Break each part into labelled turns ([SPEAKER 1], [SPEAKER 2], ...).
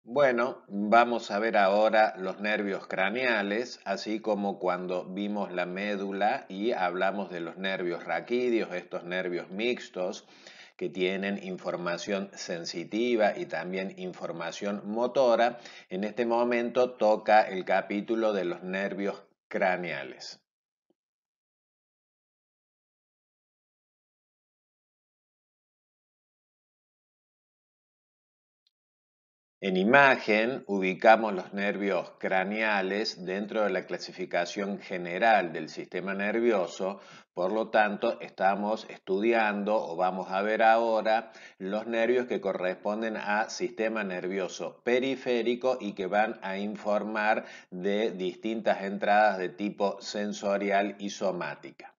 [SPEAKER 1] Bueno, vamos a ver ahora los nervios craneales, así como cuando vimos la médula y hablamos de los nervios raquídeos, estos nervios mixtos que tienen información sensitiva y también información motora. En este momento toca el capítulo de los nervios craneales. En imagen ubicamos los nervios craneales dentro de la clasificación general del sistema nervioso, por lo tanto estamos estudiando o vamos a ver ahora los nervios que corresponden a sistema nervioso periférico y que van a informar de distintas entradas de tipo sensorial y somática.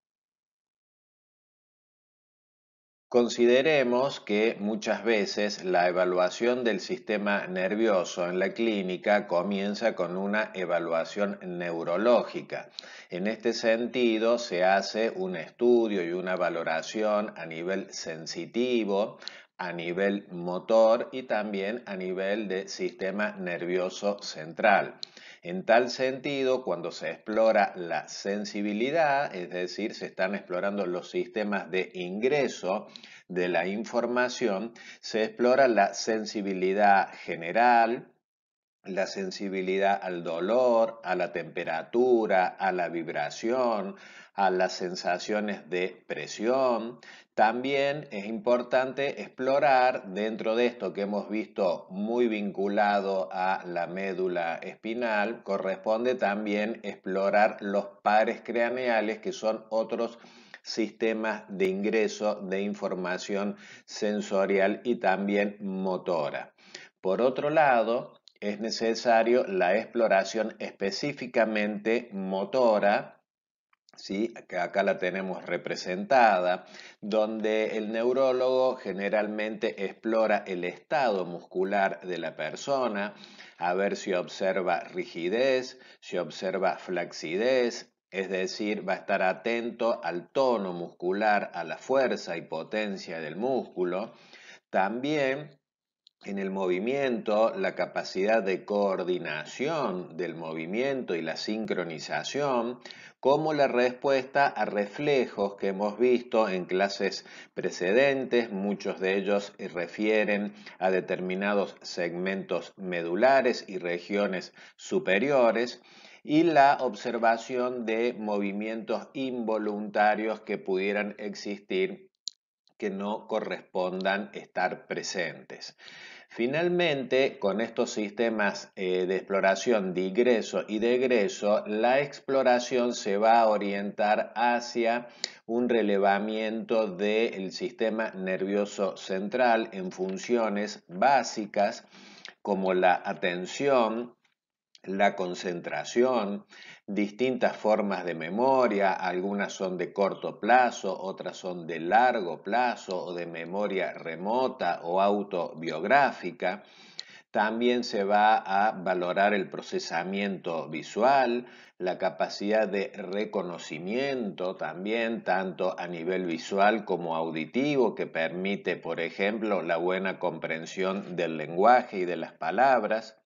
[SPEAKER 1] Consideremos que muchas veces la evaluación del sistema nervioso en la clínica comienza con una evaluación neurológica. En este sentido, se hace un estudio y una valoración a nivel sensitivo, a nivel motor y también a nivel de sistema nervioso central. En tal sentido, cuando se explora la sensibilidad, es decir, se están explorando los sistemas de ingreso de la información, se explora la sensibilidad general, la sensibilidad al dolor, a la temperatura, a la vibración, a las sensaciones de presión. También es importante explorar dentro de esto que hemos visto muy vinculado a la médula espinal, corresponde también explorar los pares craneales, que son otros sistemas de ingreso de información sensorial y también motora. Por otro lado, es necesario la exploración específicamente motora, ¿sí? Que acá la tenemos representada, donde el neurólogo generalmente explora el estado muscular de la persona, a ver si observa rigidez, si observa flacidez, es decir, va a estar atento al tono muscular, a la fuerza y potencia del músculo. También en el movimiento, la capacidad de coordinación del movimiento y la sincronización, como la respuesta a reflejos que hemos visto en clases precedentes. Muchos de ellos refieren a determinados segmentos medulares y regiones superiores, y la observación de movimientos involuntarios que pudieran existir que no correspondan estar presentes. Finalmente, con estos sistemas de exploración de ingreso y de egreso, la exploración se va a orientar hacia un relevamiento del sistema nervioso central en funciones básicas como la atención, la concentración, distintas formas de memoria, algunas son de corto plazo, otras son de largo plazo o de memoria remota o autobiográfica. También se va a valorar el procesamiento visual, la capacidad de reconocimiento también, tanto a nivel visual como auditivo, que permite, por ejemplo, la buena comprensión del lenguaje y de las palabras.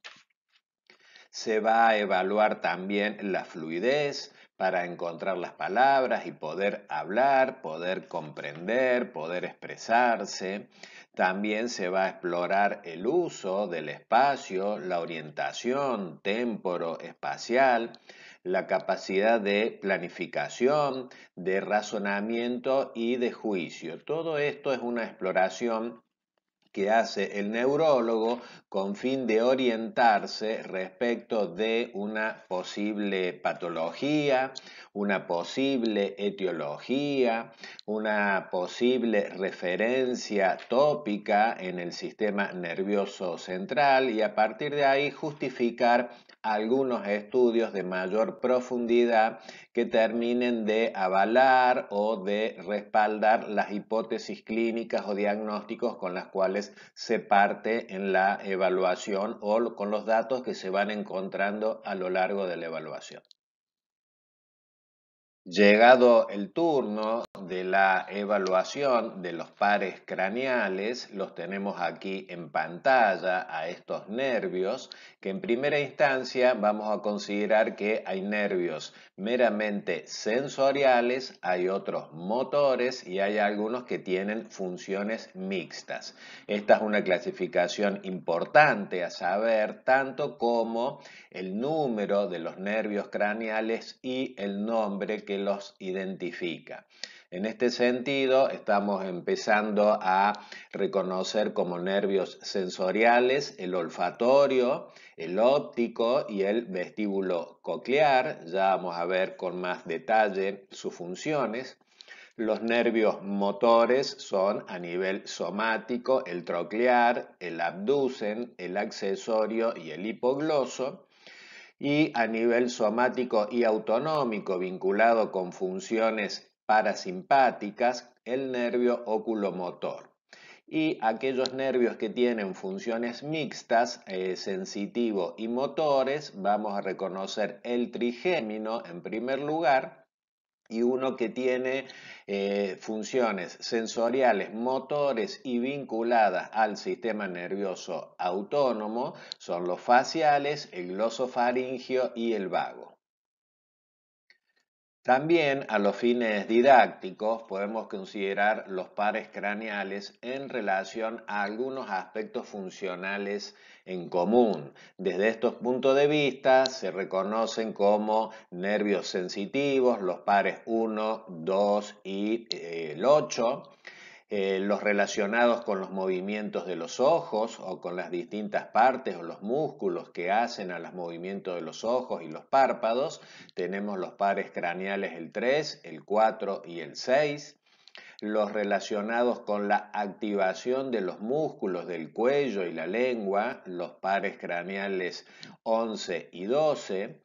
[SPEAKER 1] Se va a evaluar también la fluidez para encontrar las palabras y poder hablar, poder comprender, poder expresarse. También se va a explorar el uso del espacio, la orientación temporo-espacial, la capacidad de planificación, de razonamiento y de juicio. Todo esto es una exploración que hace el neurólogo con fin de orientarse respecto de una posible patología, una posible etiología, una posible referencia tópica en el sistema nervioso central, y a partir de ahí justificar algunos estudios de mayor profundidad que terminen de avalar o de respaldar las hipótesis clínicas o diagnósticos con las cuales se parte en la evaluación o con los datos que se van encontrando a lo largo de la evaluación. Llegado el turno de la evaluación de los pares craneales, los tenemos aquí en pantalla a estos nervios, que en primera instancia vamos a considerar que hay nervios meramente sensoriales, hay otros motores y hay algunos que tienen funciones mixtas. Esta es una clasificación importante a saber, tanto como el número de los nervios craneales y el nombre que los identifica. En este sentido, estamos empezando a reconocer como nervios sensoriales el olfatorio, el óptico y el vestíbulo coclear. Ya vamos a ver con más detalle sus funciones. Los nervios motores son a nivel somático el troclear, el abducen, el accesorio y el hipogloso. Y a nivel somático y autonómico vinculado con funciones parasimpáticas, el nervio oculomotor. Y aquellos nervios que tienen funciones mixtas, sensitivo y motores, vamos a reconocer el trigémino en primer lugar, y uno que tiene funciones sensoriales, motores y vinculadas al sistema nervioso autónomo son los faciales, el glosofaringio y el vago. También a los fines didácticos podemos considerar los pares craneales en relación a algunos aspectos funcionales en común. Desde estos puntos de vista se reconocen como nervios sensitivos los pares 1, 2 y el 8. Los relacionados con los movimientos de los ojos o con las distintas partes o los músculos que hacen a los movimientos de los ojos y los párpados. Tenemos los pares craneales el 3, el 4 y el 6. Los relacionados con la activación de los músculos del cuello y la lengua, los pares craneales 11 y 12.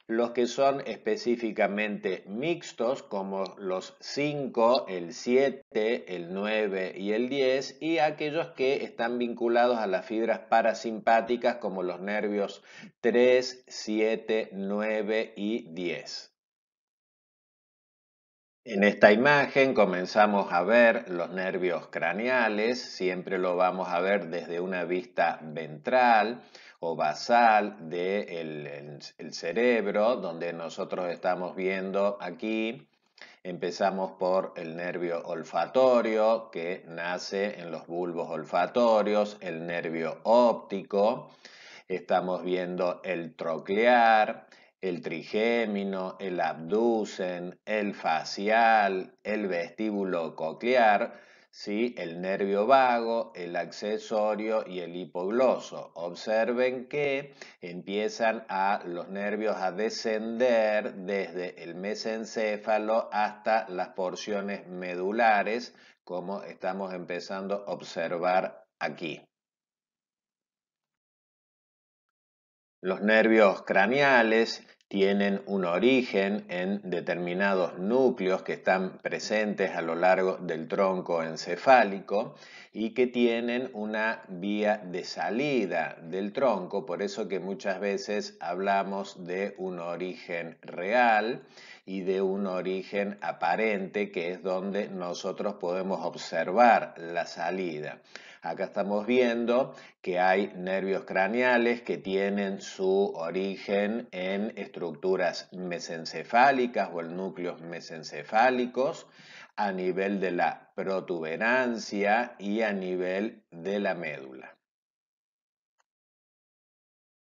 [SPEAKER 1] Los que son específicamente mixtos, como los 5, el 7, el 9 y el 10, y aquellos que están vinculados a las fibras parasimpáticas, como los nervios 3, 7, 9 y 10. En esta imagen comenzamos a ver los nervios craneales, siempre lo vamos a ver desde una vista ventral o basal del cerebro, donde nosotros estamos viendo aquí. Empezamos por el nervio olfatorio, que nace en los bulbos olfatorios, el nervio óptico. Estamos viendo el troclear, el trigémino, el abducen, el facial, el vestíbulo coclear, ¿sí? El nervio vago, el accesorio y el hipogloso. Observen que empiezan los nervios a descender desde el mesencéfalo hasta las porciones medulares, como estamos empezando a observar aquí. Los nervios craneales tienen un origen en determinados núcleos que están presentes a lo largo del tronco encefálico y que tienen una vía de salida del tronco, por eso que muchas veces hablamos de un origen real y de un origen aparente, que es donde nosotros podemos observar la salida. Acá estamos viendo que hay nervios craneales que tienen su origen en estructuras mesencefálicas o en núcleos mesencefálicos, a nivel de la protuberancia y a nivel de la médula.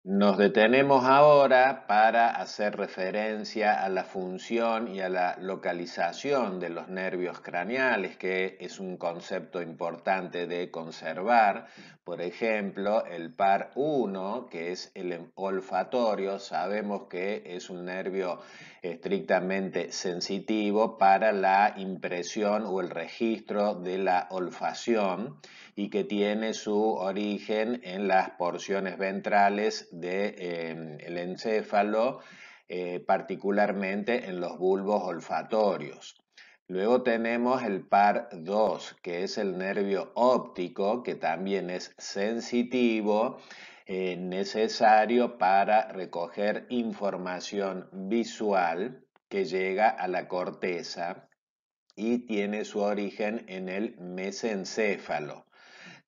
[SPEAKER 1] Nos detenemos ahora para hacer referencia a la función y a la localización de los nervios craneales, que es un concepto importante de conservar. Por ejemplo, el par 1, que es el olfatorio, sabemos que es un nervio estrictamente sensitivo para la impresión o el registro de la olfacción, y que tiene su origen en las porciones ventrales del encéfalo, particularmente en los bulbos olfatorios. Luego tenemos el par 2, que es el nervio óptico, que también es sensitivo, necesario para recoger información visual. que llega a la corteza y tiene su origen en el mesencéfalo.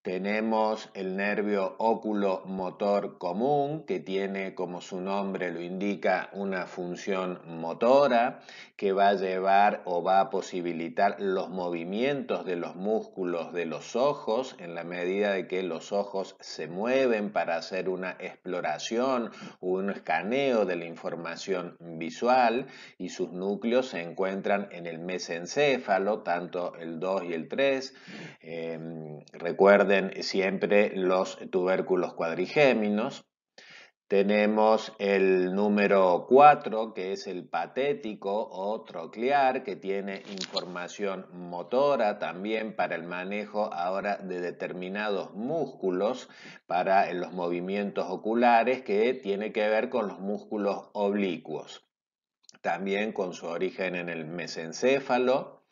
[SPEAKER 1] Tenemos el nervio óculo-motor común, que tiene, como su nombre lo indica, una función motora que va a llevar o va a posibilitar los movimientos de los músculos de los ojos en la medida de que los ojos se mueven para hacer una exploración o un escaneo de la información visual, y sus núcleos se encuentran en el mesencéfalo, tanto el 2 y el 3. Recuerden siempre los tubérculos cuadrigéminos. Tenemos el número 4, que es el patético o troclear, que tiene información motora también para el manejo ahora de determinados músculos para los movimientos oculares, que tiene que ver con los músculos oblicuos, también con su origen en el mesencéfalo.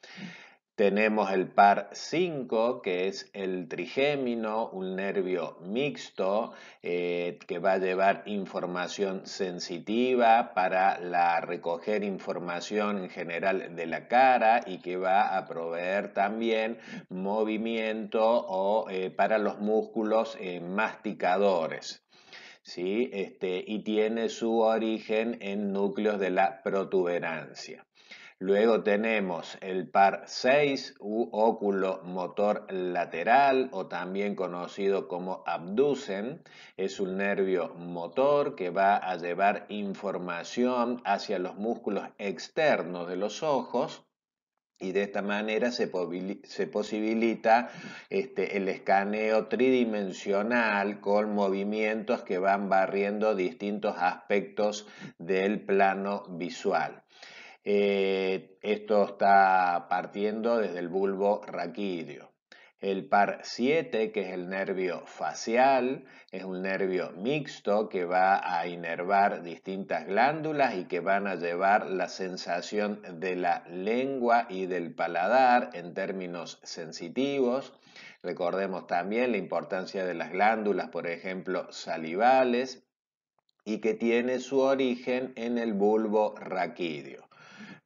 [SPEAKER 1] Tenemos el par 5, que es el trigémino, un nervio mixto que va a llevar información sensitiva para recoger información en general de la cara y que va a proveer también movimiento para los músculos masticadores. ¿Sí? Y tiene su origen en núcleos de la protuberancia. Luego tenemos el par 6 u óculo motor lateral, o también conocido como abducen. Es un nervio motor que va a llevar información hacia los músculos externos de los ojos, y de esta manera se posibilita el escaneo tridimensional con movimientos que van barriendo distintos aspectos del plano visual. Esto está partiendo desde el bulbo raquídeo. El par 7, que es el nervio facial, es un nervio mixto que va a inervar distintas glándulas y que van a llevar la sensación de la lengua y del paladar en términos sensitivos. Recordemos también la importancia de las glándulas, por ejemplo, salivales, y que tiene su origen en el bulbo raquídeo.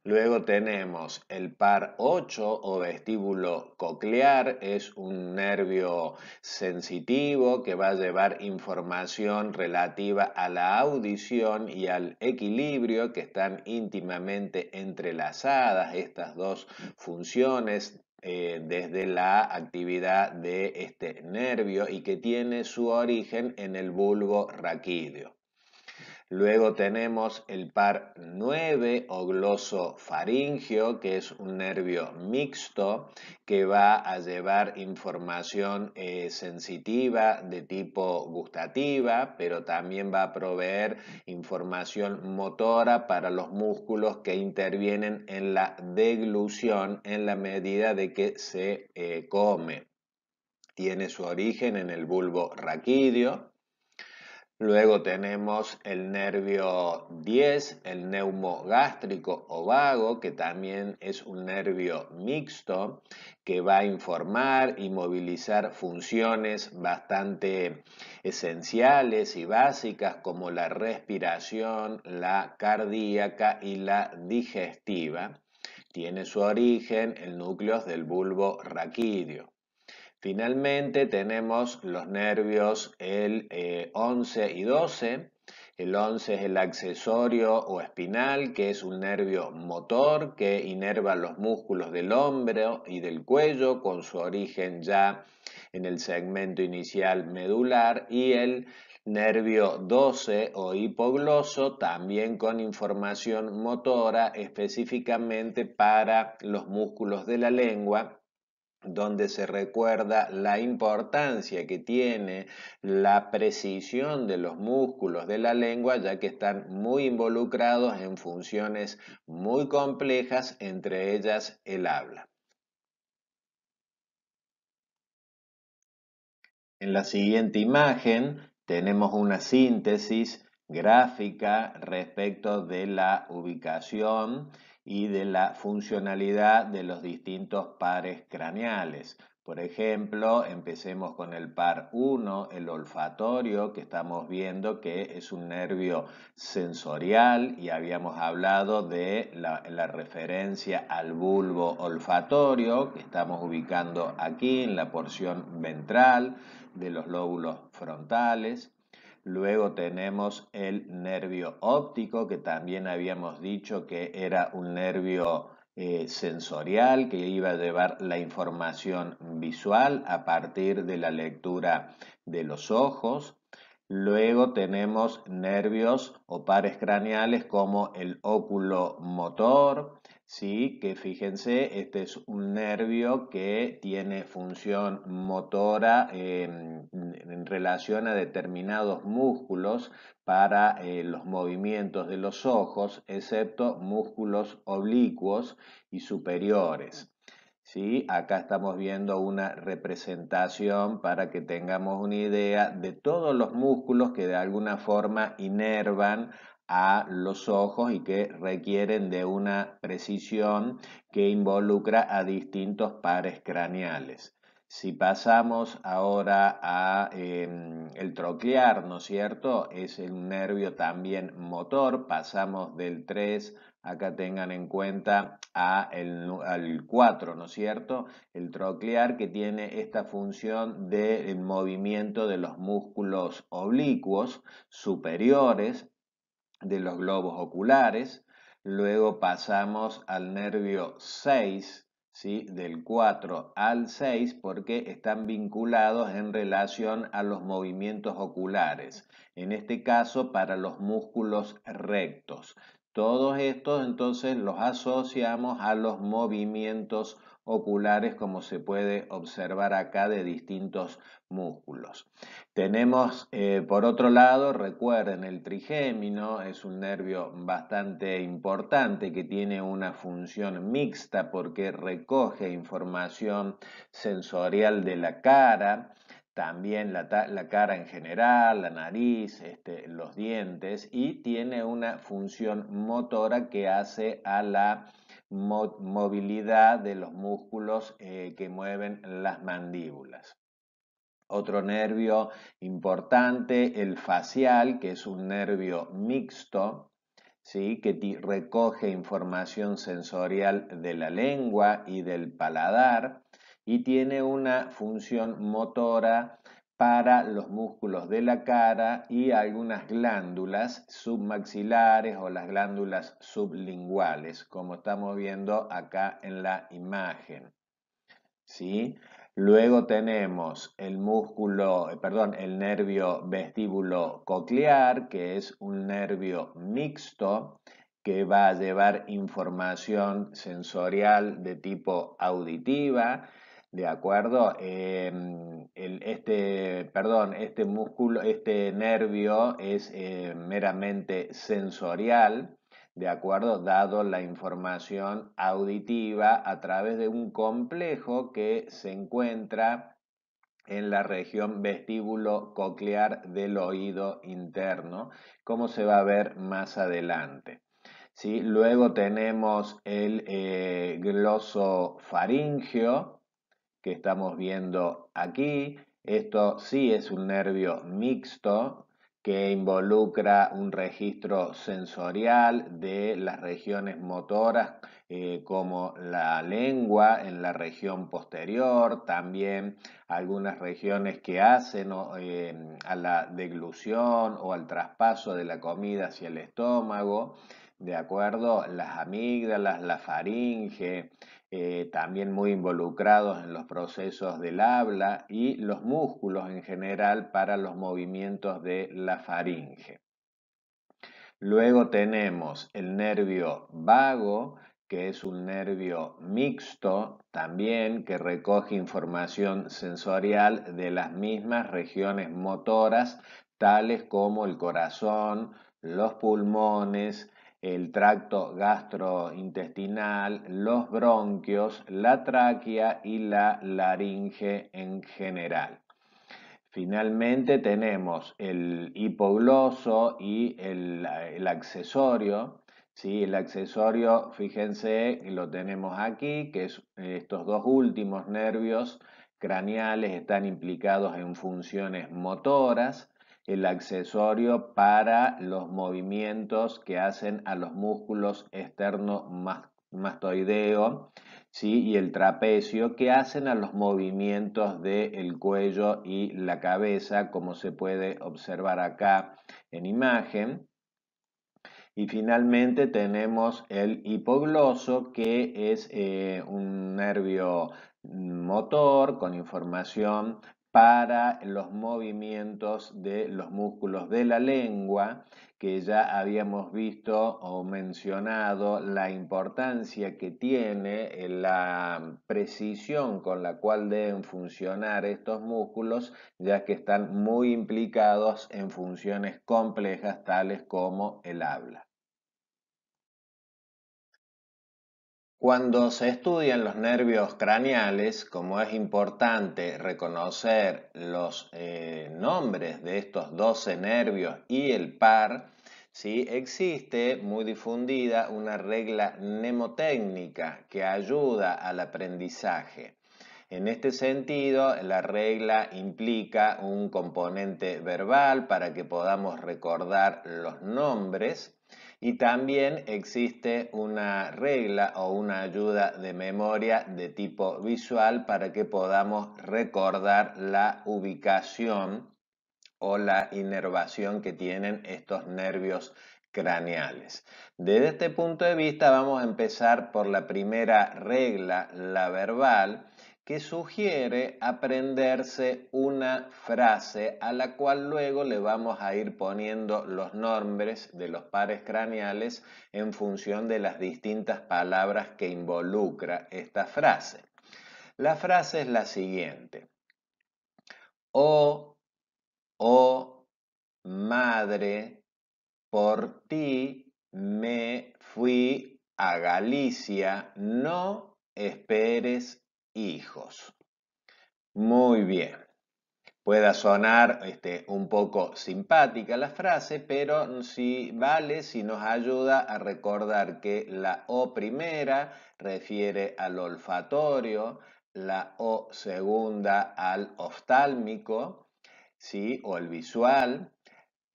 [SPEAKER 1] Luego tenemos el par 8 o vestíbulo coclear, es un nervio sensitivo que va a llevar información relativa a la audición y al equilibrio, que están íntimamente entrelazadas estas dos funciones desde la actividad de este nervio, y que tiene su origen en el bulbo raquídeo. Luego tenemos el par 9 o glosofaringio, que es un nervio mixto que va a llevar información sensitiva de tipo gustativa, pero también va a proveer información motora para los músculos que intervienen en la deglución en la medida de que se come. Tiene su origen en el bulbo raquídeo. Luego tenemos el nervio 10, el neumogástrico o vago, que también es un nervio mixto que va a informar y movilizar funciones bastante esenciales y básicas como la respiración, la cardíaca y la digestiva. Tiene su origen en núcleos del bulbo raquídeo. Finalmente tenemos los nervios el 11 y 12. El 11 es el accesorio o espinal, que es un nervio motor que inerva los músculos del hombro y del cuello, con su origen ya en el segmento inicial medular, y el nervio 12 o hipogloso, también con información motora específicamente para los músculos de la lengua, donde se recuerda la importancia que tiene la precisión de los músculos de la lengua, ya que están muy involucrados en funciones muy complejas, entre ellas el habla. En la siguiente imagen tenemos una síntesis gráfica respecto de la ubicación y de la funcionalidad de los distintos pares craneales. Por ejemplo, empecemos con el par 1, el olfatorio, que estamos viendo que es un nervio sensorial y habíamos hablado de la referencia al bulbo olfatorio, que estamos ubicando aquí en la porción ventral de los lóbulos frontales. Luego tenemos el nervio óptico, que también habíamos dicho que era un nervio sensorial que iba a llevar la información visual a partir de la lectura de los ojos. Luego tenemos nervios o pares craneales como el óculo motor, ¿sí? Que fíjense, este es un nervio que tiene función motora en relación a determinados músculos para los movimientos de los ojos, excepto músculos oblicuos y superiores. ¿Sí? Acá estamos viendo una representación para que tengamos una idea de todos los músculos que de alguna forma inervan a los ojos y que requieren de una precisión que involucra a distintos pares craneales. Si pasamos ahora a el troclear, ¿no es cierto? Es un nervio también motor, pasamos del 3, acá tengan en cuenta, al 4, ¿no es cierto? El troclear, que tiene esta función de movimiento de los músculos oblicuos superiores de los globos oculares. Luego pasamos al nervio 6, ¿sí? Del 4 al 6, porque están vinculados en relación a los movimientos oculares, en este caso para los músculos rectos. Todos estos entonces los asociamos a los movimientos oculares, como se puede observar acá, de distintos músculos. Tenemos, por otro lado, recuerden, el trigémino es un nervio bastante importante que tiene una función mixta porque recoge información sensorial de la cara, también la cara en general, la nariz, los dientes, y tiene una función motora que hace a la movilidad de los músculos que mueven las mandíbulas. Otro nervio importante, el facial, que es un nervio mixto, ¿sí? Que recoge información sensorial de la lengua y del paladar y tiene una función motora para los músculos de la cara y algunas glándulas submaxilares o las glándulas sublinguales, como estamos viendo acá en la imagen. ¿Sí? Luego tenemos el el nervio vestíbulo coclear, que es un nervio mixto que va a llevar información sensorial de tipo auditiva, ¿de acuerdo? Este nervio es meramente sensorial, ¿de acuerdo? Dado la información auditiva a través de un complejo que se encuentra en la región vestíbulo coclear del oído interno, como se va a ver más adelante. ¿Sí? Luego tenemos el glosofaringeo, que estamos viendo aquí. Esto sí es un nervio mixto que involucra un registro sensorial de las regiones motoras como la lengua en la región posterior, también algunas regiones que hacen a la deglución o al traspaso de la comida hacia el estómago, ¿de acuerdo? Las amígdalas, la faringe, también muy involucrados en los procesos del habla y los músculos en general para los movimientos de la faringe. Luego tenemos el nervio vago, que es un nervio mixto también que recoge información sensorial de las mismas regiones motoras, tales como el corazón, los pulmones, el tracto gastrointestinal, los bronquios, la tráquea y la laringe en general. Finalmente tenemos el hipogloso y el accesorio. ¿Sí? El accesorio, fíjense, lo tenemos aquí, que es estos dos últimos nervios craneales están implicados en funciones motoras, el accesorio para los movimientos que hacen a los músculos externo-mastoideo, ¿sí? Y el trapecio, que hacen a los movimientos del cuello y la cabeza, como se puede observar acá en imagen. Y finalmente tenemos el hipogloso, que es un nervio motor con información para los movimientos de los músculos de la lengua, que ya habíamos visto o mencionado la importancia que tiene la precisión con la cual deben funcionar estos músculos, ya que están muy implicados en funciones complejas tales como el habla. Cuando se estudian los nervios craneales, como es importante reconocer los nombres de estos 12 nervios y el par, ¿sí? Existe muy difundida una regla mnemotécnica que ayuda al aprendizaje. En este sentido, la regla implica un componente verbal para que podamos recordar los nombres, y también existe una regla o una ayuda de memoria de tipo visual para que podamos recordar la ubicación o la inervación que tienen estos nervios craneales. Desde este punto de vista vamos a empezar por la primera regla, la verbal, que sugiere aprenderse una frase a la cual luego le vamos a ir poniendo los nombres de los pares craneales en función de las distintas palabras que involucra esta frase. La frase es la siguiente: oh madre, por ti me fui a Galicia, no esperes hijos. Muy bien. Pueda sonar un poco simpática la frase, pero sí vale si nos ayuda a recordar que la O primera refiere al olfatorio, la O segunda al oftálmico, ¿sí? O el visual.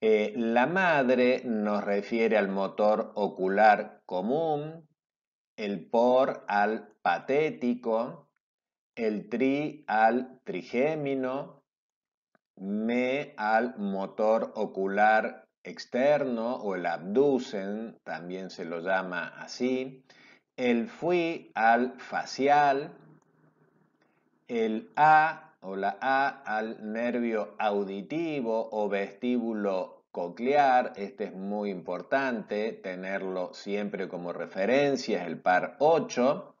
[SPEAKER 1] La madre nos refiere al motor ocular común, el por al patético, el tri al trigémino, me al motor ocular externo o el abducen, también se lo llama así, el fui al facial, el A o la A al nervio auditivo o vestíbulo coclear. Este es muy importante tenerlo siempre como referencia, es el par 8.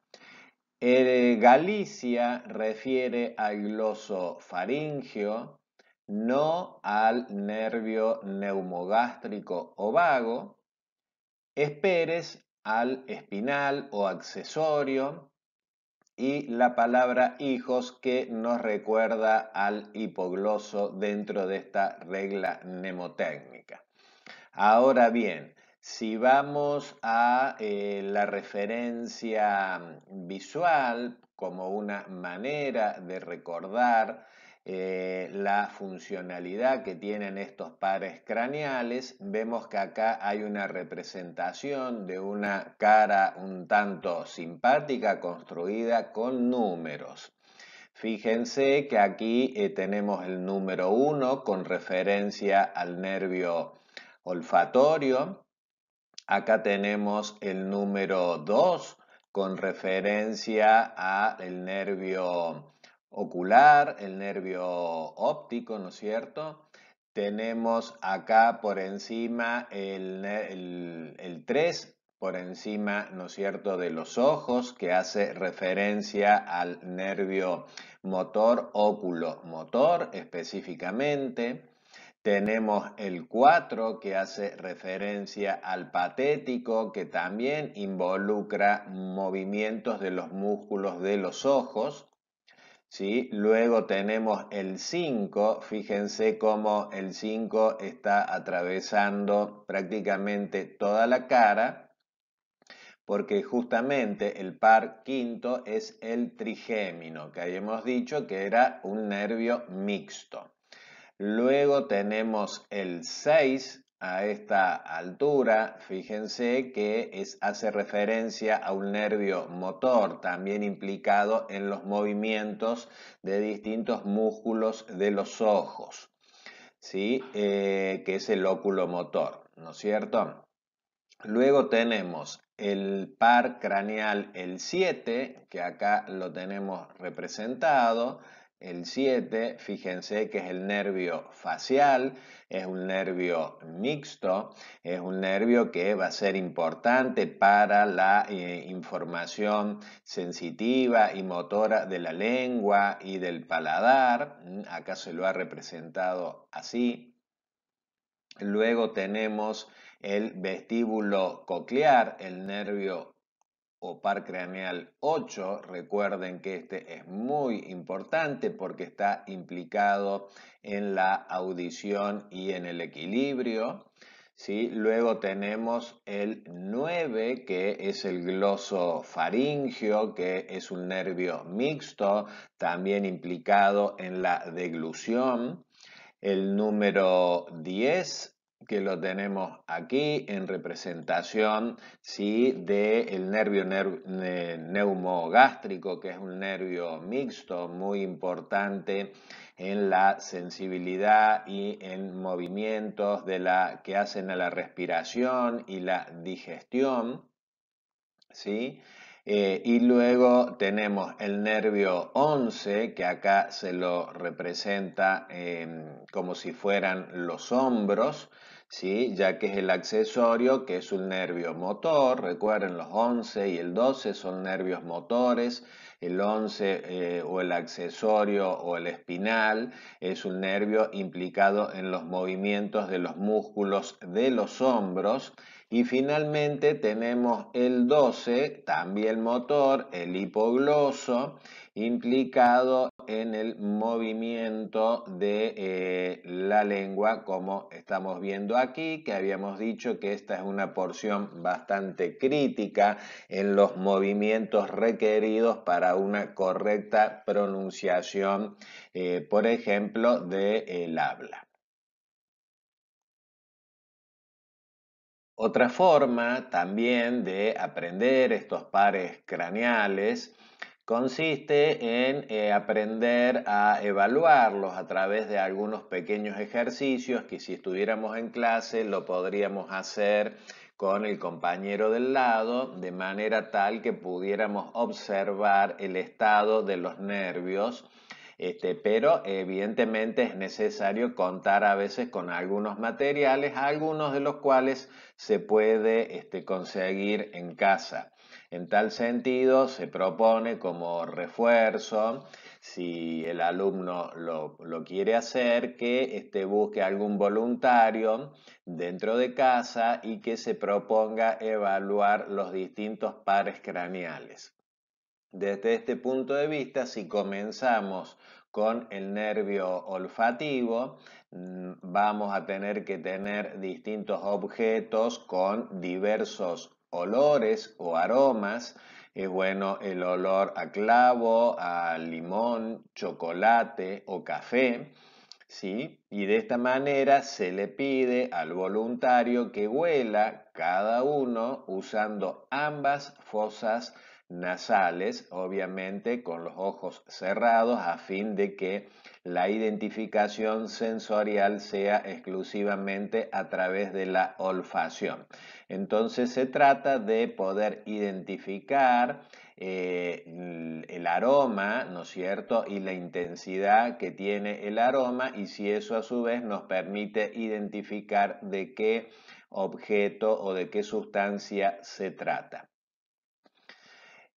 [SPEAKER 1] Galicia refiere al glosofaringeo, no al nervio neumogástrico o vago. Esperes al espinal o accesorio, y la palabra hijos, que nos recuerda al hipogloso dentro de esta regla mnemotécnica. Ahora bien, si vamos a la referencia visual como una manera de recordar la funcionalidad que tienen estos pares craneales, vemos que acá hay una representación de una cara un tanto simpática construida con números. Fíjense que aquí tenemos el número 1 con referencia al nervio olfatorio. Acá tenemos el número 2 con referencia al nervio ocular, el nervio óptico, ¿no es cierto? Tenemos acá por encima el 3, por encima, ¿no es cierto?, de los ojos, que hace referencia al nervio motor óculo-motor específicamente. Tenemos el 4, que hace referencia al patético, que también involucra movimientos de los músculos de los ojos, ¿sí? Luego tenemos el 5, fíjense cómo el 5 está atravesando prácticamente toda la cara, porque justamente el par quinto es el trigémino, que habíamos dicho que era un nervio mixto. Luego tenemos el 6 a esta altura, fíjense que hace referencia a un nervio motor, también implicado en los movimientos de distintos músculos de los ojos, ¿sí? Que es el óculo motor, ¿no es cierto? Luego tenemos el par craneal, el 7, que acá lo tenemos representado. El 7, fíjense que es el nervio facial, es un nervio mixto, es un nervio que va a ser importante para la información sensitiva y motora de la lengua y del paladar. Acá se lo ha representado así. Luego tenemos el vestíbulo coclear, el nervio o par craneal 8. Recuerden que este es muy importante porque está implicado en la audición y en el equilibrio. ¿Sí? Luego tenemos el 9, que es el glosofaringio, que es un nervio mixto, también implicado en la deglución. El número 10, que lo tenemos aquí en representación, ¿sí? Del nervio neumogástrico, que es un nervio mixto muy importante en la sensibilidad y en movimientos que hacen a la respiración y la digestión, ¿sí? Y luego tenemos el nervio 11, que acá se lo representa como si fueran los hombros, ¿sí? Ya que es el accesorio, que es un nervio motor. Recuerden, los 11 y el 12 son nervios motores. El 11 o el accesorio o el espinal es un nervio implicado en los movimientos de los músculos de los hombros. Y finalmente tenemos el 12, también motor, el hipogloso, implicado en el movimiento de la lengua, como estamos viendo aquí, que habíamos dicho que esta es una porción bastante crítica en los movimientos requeridos para una correcta pronunciación, por ejemplo, del habla. Otra forma también de aprender estos pares craneales consiste en aprender a evaluarlos a través de algunos pequeños ejercicios que si estuviéramos en clase lo podríamos hacer con el compañero del lado, de manera tal que pudiéramos observar el estado de los nervios. Pero evidentemente es necesario contar a veces con algunos materiales, algunos de los cuales se puede conseguir en casa. En tal sentido, se propone como refuerzo, si el alumno lo quiere hacer, que busque algún voluntario dentro de casa y que se proponga evaluar los distintos pares craneales. Desde este punto de vista, si comenzamos con el nervio olfativo, vamos a tener que tener distintos objetos con diversos olores o aromas. Es bueno el olor a clavo, a limón, chocolate o café, ¿sí? Y de esta manera se le pide al voluntario que huela cada uno usando ambas fosas nasales, obviamente con los ojos cerrados, a fin de que la identificación sensorial sea exclusivamente a través de la olfacción. Entonces se trata de poder identificar el aroma, ¿no es cierto? Y la intensidad que tiene el aroma, y si eso a su vez nos permite identificar de qué objeto o de qué sustancia se trata.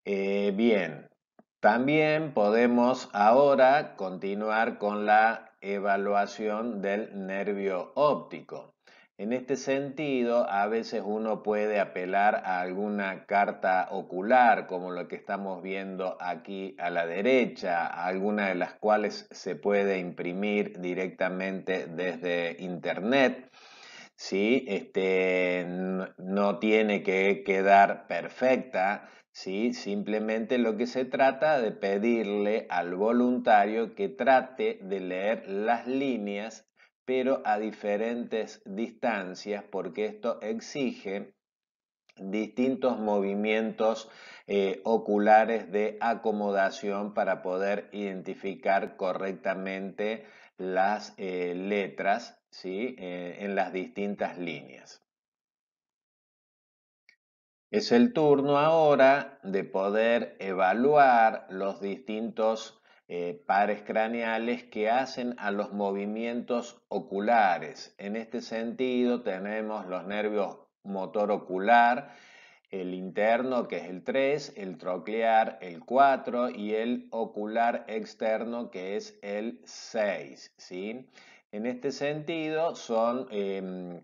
[SPEAKER 1] Bien, también podemos ahora continuar con la evaluación del nervio óptico. En este sentido, a veces uno puede apelar a alguna carta ocular, como lo que estamos viendo aquí a la derecha, alguna de las cuales se puede imprimir directamente desde internet. ¿sí? No tiene que quedar perfecta, ¿sí? Simplemente lo que se trata de pedirle al voluntario que trate de leer las líneas, pero a diferentes distancias, porque esto exige distintos movimientos oculares de acomodación para poder identificar correctamente las letras, ¿sí? En las distintas líneas. Es el turno ahora de poder evaluar los distintos pares craneales que hacen a los movimientos oculares. En este sentido tenemos los nervios motor ocular, el interno, que es el 3, el troclear, el 4 y el ocular externo, que es el 6, ¿sí? En este sentido, son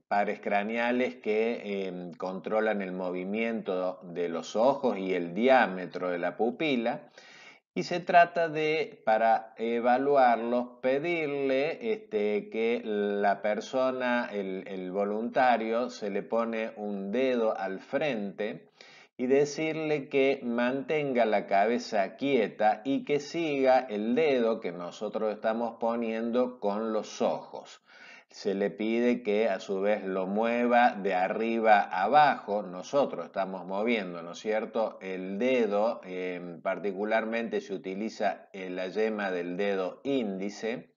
[SPEAKER 1] pares craneales que controlan el movimiento de los ojos y el diámetro de la pupila. Y se trata de, para evaluarlos, pedirle que la persona, el voluntario, se le pone un dedo al frente y decirle que mantenga la cabeza quieta y que siga el dedo que nosotros estamos poniendo con los ojos. Se le pide que a su vez lo mueva de arriba a abajo. Nosotros estamos moviendo, ¿no es cierto? El dedo, particularmente se utiliza la yema del dedo índice,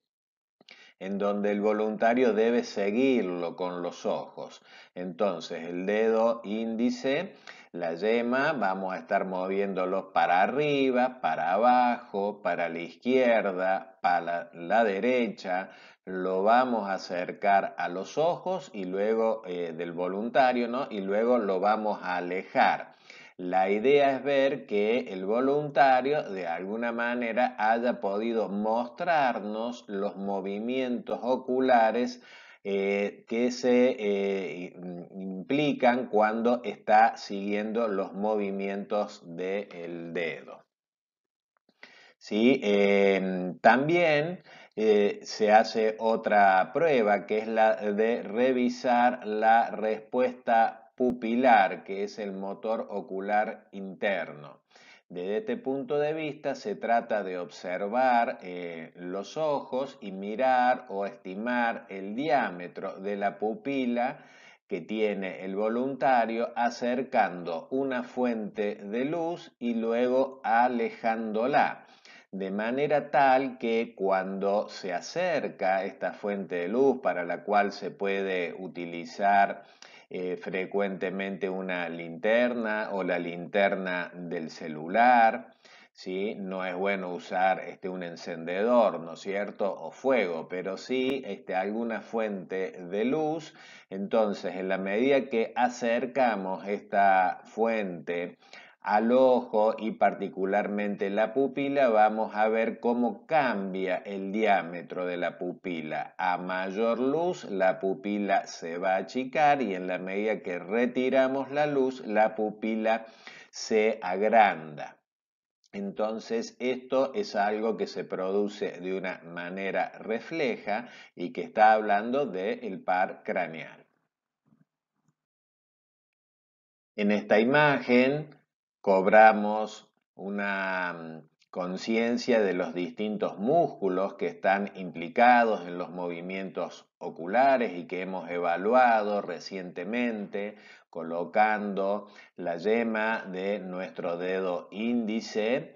[SPEAKER 1] en donde el voluntario debe seguirlo con los ojos. Entonces, el dedo índice, la yema, vamos a estar moviéndolos para arriba, para abajo, para la izquierda, para la derecha. Lo vamos a acercar a los ojos y luego del voluntario, ¿no? Y luego lo vamos a alejar. La idea es ver que el voluntario de alguna manera haya podido mostrarnos los movimientos oculares que se implican cuando está siguiendo los movimientos del dedo. ¿Sí? También se hace otra prueba que es la de revisar la respuesta pupilar, que es el motor ocular interno. Desde este punto de vista se trata de observar los ojos y mirar o estimar el diámetro de la pupila que tiene el voluntario acercando una fuente de luz y luego alejándola. De manera tal que cuando se acerca esta fuente de luz para la cual se puede utilizar frecuentemente una linterna o la linterna del celular, ¿sí? No es bueno usar un encendedor, ¿no es cierto? O fuego, pero sí alguna fuente de luz. Entonces, en la medida que acercamos esta fuente al ojo y particularmente la pupila, vamos a ver cómo cambia el diámetro de la pupila. A mayor luz, la pupila se va a achicar y en la medida que retiramos la luz, la pupila se agranda. Entonces, esto es algo que se produce de una manera refleja y que está hablando del par craneal. En esta imagen cobramos una conciencia de los distintos músculos que están implicados en los movimientos oculares y que hemos evaluado recientemente colocando la yema de nuestro dedo índice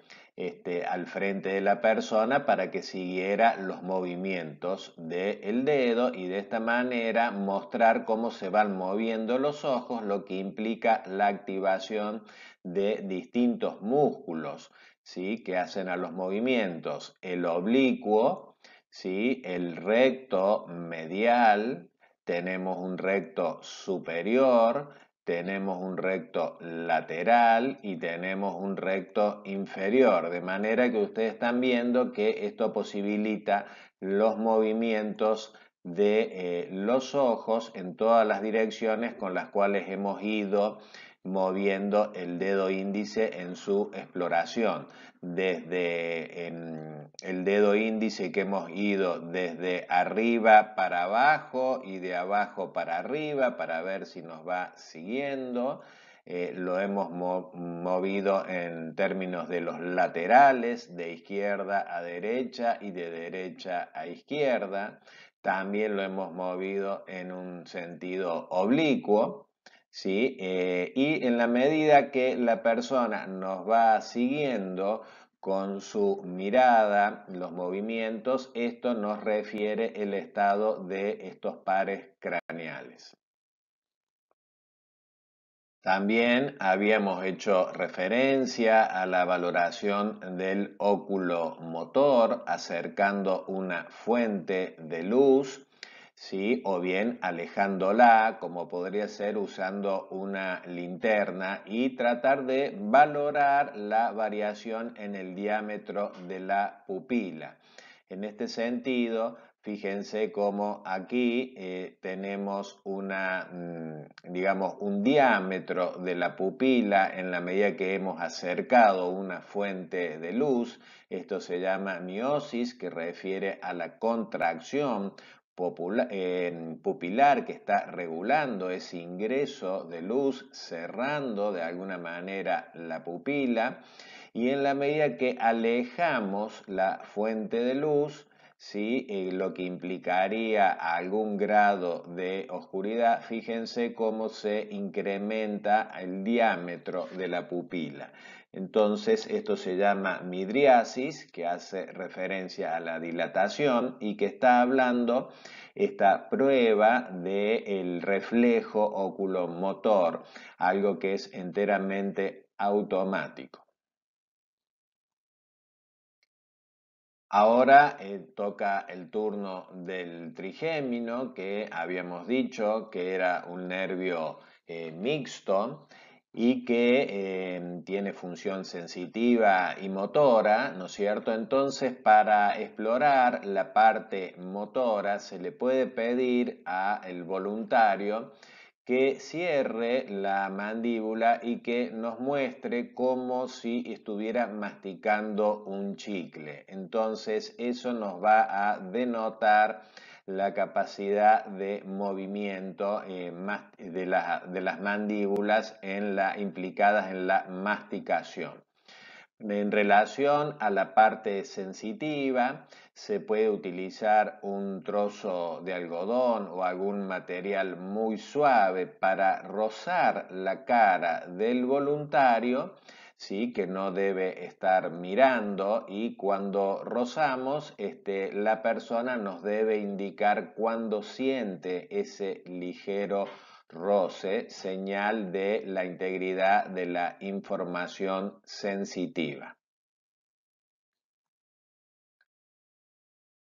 [SPEAKER 1] al frente de la persona para que siguiera los movimientos del dedo y de esta manera mostrar cómo se van moviendo los ojos, lo que implica la activación de distintos músculos, ¿sí? Que hacen a los movimientos. El oblicuo, ¿sí? El recto medial, tenemos un recto superior, tenemos un recto lateral y tenemos un recto inferior, de manera que ustedes están viendo que esto posibilita los movimientos de los ojos en todas las direcciones con las cuales hemos ido moviendo el dedo índice en su exploración. Desde el dedo índice que hemos ido desde arriba para abajo y de abajo para arriba para ver si nos va siguiendo. Lo hemos movido en términos de los laterales, de izquierda a derecha y de derecha a izquierda. También lo hemos movido en un sentido oblicuo, ¿sí? Y en la medida que la persona nos va siguiendo con su mirada, los movimientos, esto nos refiere el estado de estos pares craneales. También habíamos hecho referencia a la valoración del óculo motor acercando una fuente de luz, ¿sí? O bien alejándola, como podría ser usando una linterna, y tratar de valorar la variación en el diámetro de la pupila. En este sentido, fíjense cómo aquí tenemos digamos, un diámetro de la pupila en la medida que hemos acercado una fuente de luz. Esto se llama miosis, que refiere a la contracción pupilar que está regulando ese ingreso de luz, cerrando de alguna manera la pupila. Y en la medida que alejamos la fuente de luz, ¿sí? Lo que implicaría algún grado de oscuridad, fíjense cómo se incrementa el diámetro de la pupila. Entonces, esto se llama midriasis, que hace referencia a la dilatación y que está hablando esta prueba del reflejo oculomotor, algo que es enteramente automático. Ahora toca el turno del trigémino, que habíamos dicho que era un nervio mixto y que tiene función sensitiva y motora, ¿no es cierto? Entonces, para explorar la parte motora se le puede pedir al voluntario que cierre la mandíbula y que nos muestre como si estuviera masticando un chicle. Entonces eso nos va a denotar la capacidad de movimiento de las mandíbulas implicadas en la masticación. En relación a la parte sensitiva, se puede utilizar un trozo de algodón o algún material muy suave para rozar la cara del voluntario, ¿sí? Que no debe estar mirando, y cuando rozamos, la persona nos debe indicar cuando siente ese ligero roce, señal de la integridad de la información sensitiva.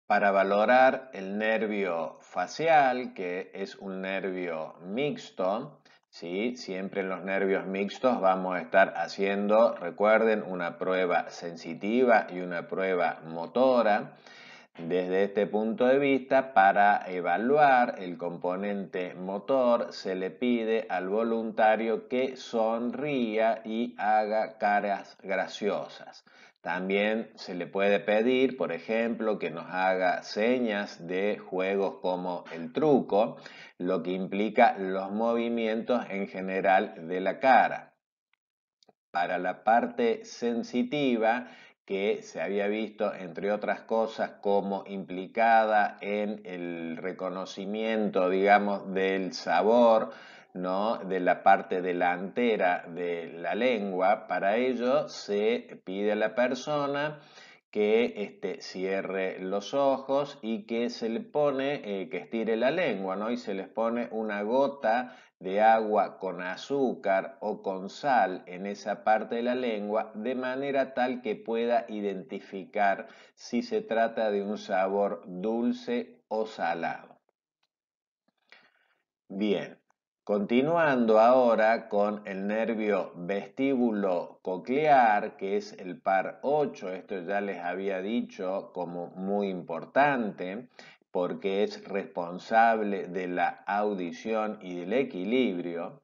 [SPEAKER 1] Para valorar el nervio facial, que es un nervio mixto, ¿sí? Siempre en los nervios mixtos vamos a estar haciendo, recuerden, una prueba sensitiva y una prueba motora. Desde este punto de vista, para evaluar el componente motor, se le pide al voluntario que sonría y haga caras graciosas. También se le puede pedir, por ejemplo, que nos haga señas de juegos como el truco, lo que implica los movimientos en general de la cara. Para la parte sensitiva, que se había visto, entre otras cosas, como implicada en el reconocimiento, digamos, del sabor, ¿no? De la parte delantera de la lengua. Para ello se pide a la persona que cierre los ojos y que se le pone, que estire la lengua, ¿no? Y se les pone una gota de agua con azúcar o con sal en esa parte de la lengua, de manera tal que pueda identificar si se trata de un sabor dulce o salado. Bien, continuando ahora con el nervio vestíbulo coclear, que es el par 8, esto ya les había dicho como muy importante, porque es responsable de la audición y del equilibrio.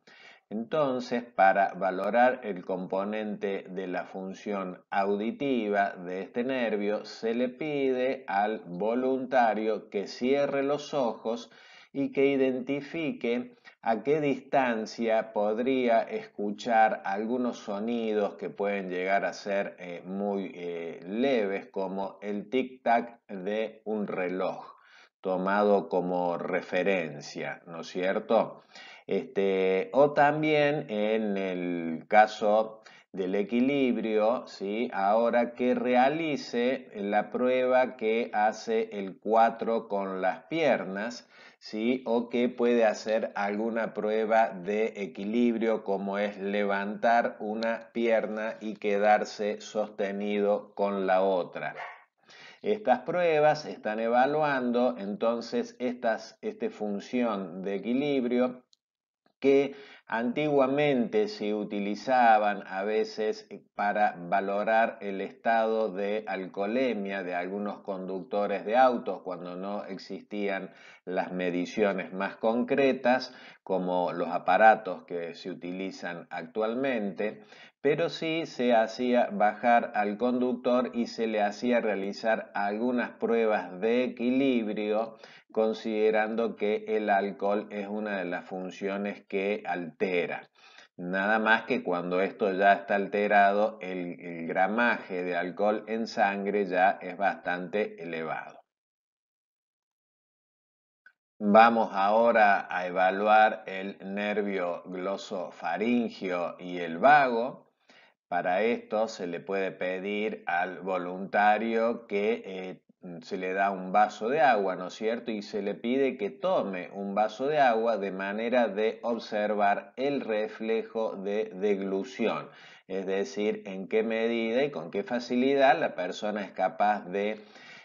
[SPEAKER 1] Entonces, para valorar el componente de la función auditiva de este nervio, se le pide al voluntario que cierre los ojos y que identifique a qué distancia podría escuchar algunos sonidos que pueden llegar a ser muy leves, como el tic-tac de un reloj, tomado como referencia, ¿no es cierto? O también en el caso del equilibrio, ¿sí? Ahora que realice la prueba que hace el 4 con las piernas, ¿sí? O que puede hacer alguna prueba de equilibrio, como es levantar una pierna y quedarse sostenido con la otra. Estas pruebas están evaluando entonces esta función de equilibrio que antiguamente se utilizaban a veces para valorar el estado de alcoholemia de algunos conductores de autos cuando no existían las mediciones más concretas como los aparatos que se utilizan actualmente, pero sí se hacía bajar al conductor y se le hacía realizar algunas pruebas de equilibrio, considerando que el alcohol es una de las funciones que altera. Nada más que cuando esto ya está alterado, el gramaje de alcohol en sangre ya es bastante elevado. Vamos ahora a evaluar el nervio glosofaringio y el vago. Para esto se le puede pedir al voluntario que se le da un vaso de agua, ¿no es cierto? Y se le pide que tome un vaso de agua de manera de observar el reflejo de deglución, es decir, en qué medida y con qué facilidad la persona es capaz de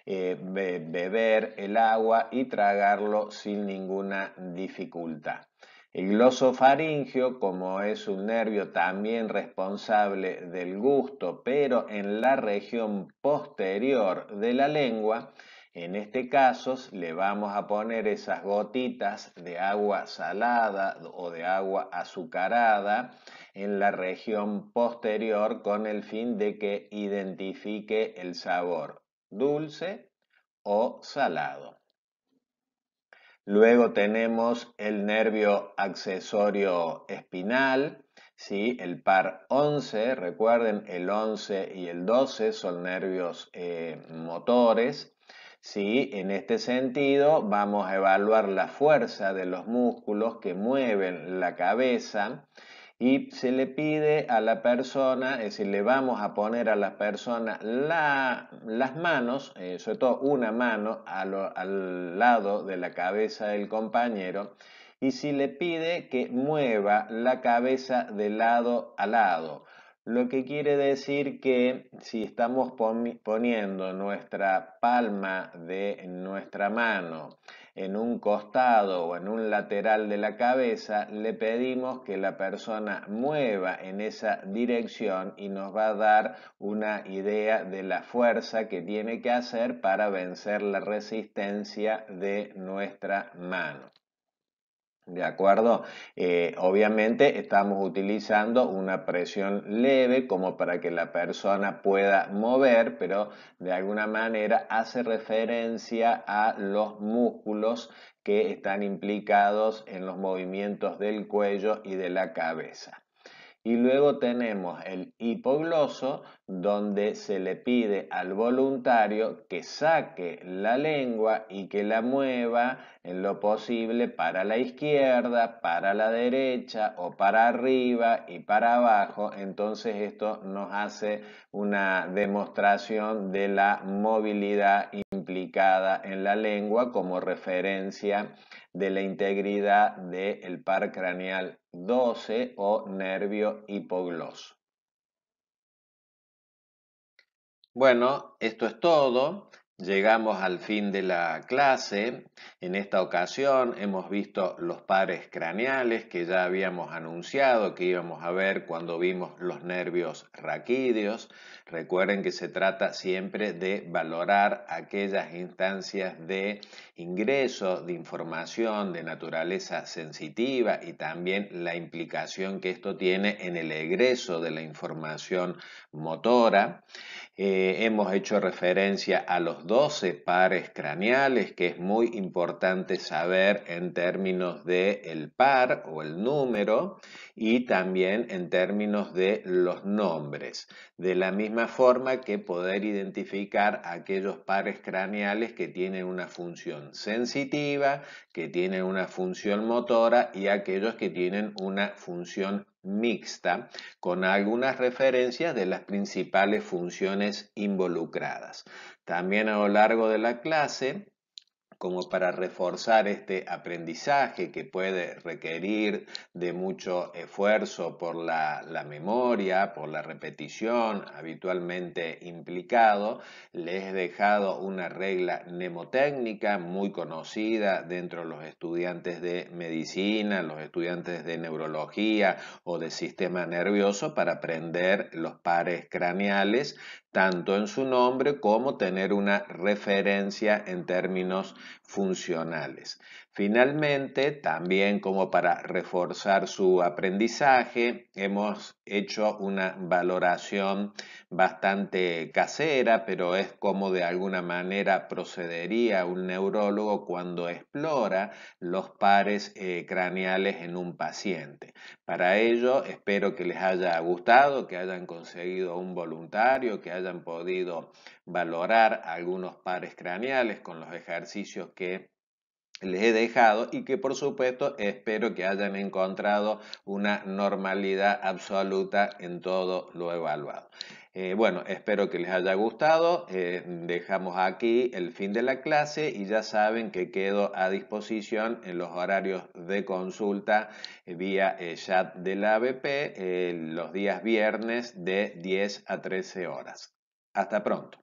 [SPEAKER 1] beber el agua y tragarlo sin ninguna dificultad. El glosofaringio, como es un nervio también responsable del gusto, pero en la región posterior de la lengua, en este caso le vamos a poner esas gotitas de agua salada o de agua azucarada en la región posterior con el fin de que identifique el sabor dulce o salado. Luego tenemos el nervio accesorio espinal, ¿sí? El par 11, recuerden, el 11 y el 12 son nervios motores. ¿Sí? En este sentido, vamos a evaluar la fuerza de los músculos que mueven la cabeza y se le pide a la persona, es decir, le vamos a poner a la persona las manos, sobre todo una mano al lado de la cabeza del compañero, y si le pide que mueva la cabeza de lado a lado. Lo que quiere decir que si estamos poniendo nuestra palma de nuestra mano en un costado o en un lateral de la cabeza, le pedimos que la persona mueva en esa dirección y nos va a dar una idea de la fuerza que tiene que hacer para vencer la resistencia de nuestra mano. ¿De acuerdo? Obviamente estamos utilizando una presión leve como para que la persona pueda mover, pero de alguna manera hace referencia a los músculos que están implicados en los movimientos del cuello y de la cabeza. Y luego tenemos el hipogloso, donde se le pide al voluntario que saque la lengua y que la mueva en lo posible para la izquierda, para la derecha o para arriba y para abajo. Entonces esto nos hace una demostración de la movilidad implicada en la lengua como referencia de la integridad del par craneal 12 o nervio hipogloso. Bueno, esto es todo. Llegamos al fin de la clase. En esta ocasión hemos visto los pares craneales que ya habíamos anunciado que íbamos a ver cuando vimos los nervios raquídeos. Recuerden que se trata siempre de valorar aquellas instancias de ingreso de información de naturaleza sensitiva y también la implicación que esto tiene en el egreso de la información motora. Hemos hecho referencia a los 12 pares craneales, que es muy importante saber en términos de el par o el número y también en términos de los nombres. De la misma forma que poder identificar aquellos pares craneales que tienen una función sensitiva, que tienen una función motora y aquellos que tienen una función mixta, con algunas referencias de las principales funciones involucradas. También a lo largo de la clase, como para reforzar este aprendizaje que puede requerir de mucho esfuerzo por la memoria, por la repetición habitualmente implicado, les he dejado una regla mnemotécnica muy conocida dentro de los estudiantes de medicina, los estudiantes de neurología o de sistema nervioso para aprender los pares craneales, tanto en su nombre como tener una referencia en términos funcionales. Finalmente, también como para reforzar su aprendizaje, hemos hecho una valoración bastante casera, pero es como de alguna manera procedería un neurólogo cuando explora los pares craneales en un paciente. Para ello, espero que les haya gustado, que hayan conseguido un voluntario, que hayan podido valorar algunos pares craneales con los ejercicios que les he dejado y que por supuesto espero que hayan encontrado una normalidad absoluta en todo lo evaluado. Bueno, espero que les haya gustado. Dejamos aquí el fin de la clase y ya saben que quedo a disposición en los horarios de consulta vía chat de la ABP los días viernes de 10 a 13 horas. Hasta pronto.